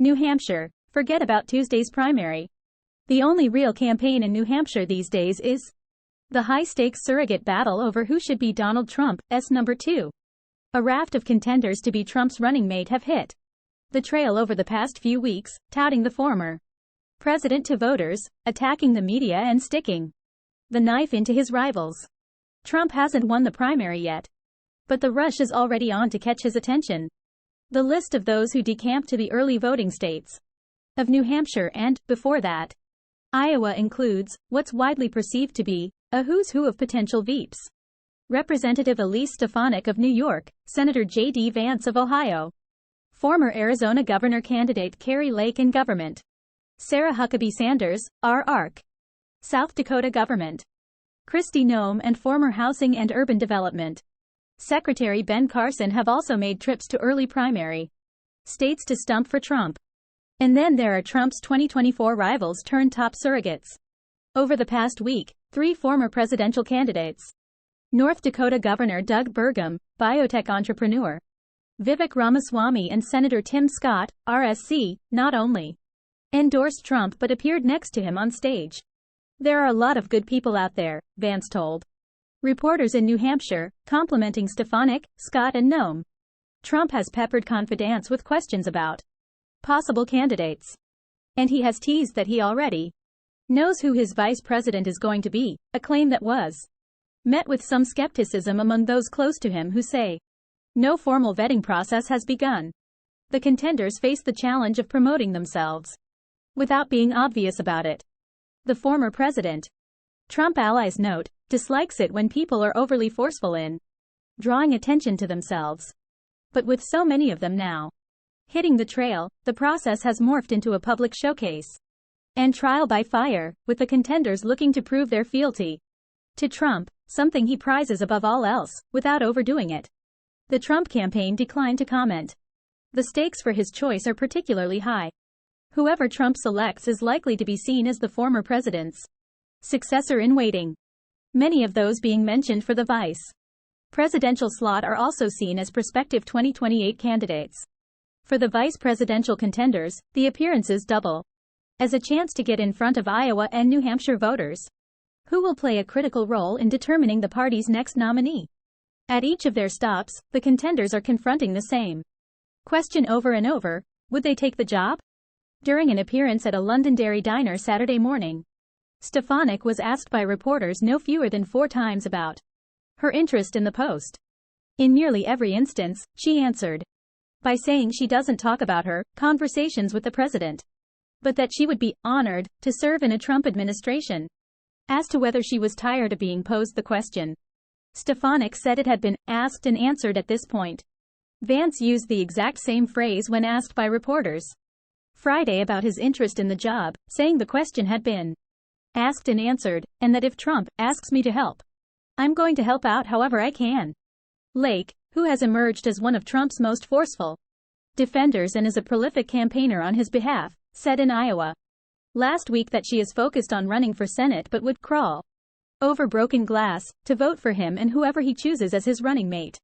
New Hampshire. Forget about Tuesday's primary. The only real campaign in New Hampshire these days is the high-stakes surrogate battle over who should be Donald Trump's number 2. A raft of contenders to be Trump's running mate have hit the trail over the past few weeks, touting the former president to voters, attacking the media and sticking the knife into his rivals. Trump hasn't won the primary yet, but the rush is already on to catch his attention. The list of those who decamped to the early voting states of New Hampshire and, before that, Iowa includes what's widely perceived to be a who's who of potential VPs. Representative Elise Stefanik of New York, Senator J.D. Vance of Ohio, former Arizona governor candidate Kari Lake in government, Sarah Huckabee Sanders, R.Arc. South Dakota government, Kristi Noem and former Housing and Urban Development Secretary Ben Carson have also made trips to early primary states to stump for Trump. And then there are Trump's 2024 rivals turned top surrogates. Over the past week, 3 former presidential candidates, North Dakota Governor Doug Burgum, biotech entrepreneur Vivek Ramaswamy and Senator Tim Scott, RSC, not only endorsed Trump but appeared next to him on stage. There are a lot of good people out there, Vance told reporters in New Hampshire, complimenting Stefanik, Scott and Noem. Trump has peppered confidants with questions about possible candidates. And he has teased that he already knows who his vice president is going to be, a claim that was met with some skepticism among those close to him who say no formal vetting process has begun. The contenders face the challenge of promoting themselves without being obvious about it. The former president, Trump allies note, dislikes it when people are overly forceful in drawing attention to themselves. But with so many of them now hitting the trail, the process has morphed into a public showcase and trial by fire, with the contenders looking to prove their fealty to Trump, something he prizes above all else, without overdoing it. The Trump campaign declined to comment. The stakes for his choice are particularly high. Whoever Trump selects is likely to be seen as the former president's successor-in-waiting. Many of those being mentioned for the vice presidential slot are also seen as prospective 2028 candidates. For the vice presidential contenders, the appearances double as a chance to get in front of Iowa and New Hampshire voters, who will play a critical role in determining the party's next nominee. At each of their stops, the contenders are confronting the same question over and over: would they take the job? During an appearance at a Londonderry diner Saturday morning, Stefanik was asked by reporters no fewer than 4 times about her interest in the post. In nearly every instance, she answered by saying she doesn't talk about her conversations with the president, but that she would be honored to serve in a Trump administration. As to whether she was tired of being posed the question, Stefanik said it had been asked and answered at this point. Vance used the exact same phrase when asked by reporters Friday about his interest in the job, saying the question had been asked and answered, and that if Trump asks me to help, I'm going to help out however I can. Lake, who has emerged as one of Trump's most forceful defenders and is a prolific campaigner on his behalf, said in Iowa last week that she is focused on running for Senate but would crawl over broken glass to vote for him and whoever he chooses as his running mate.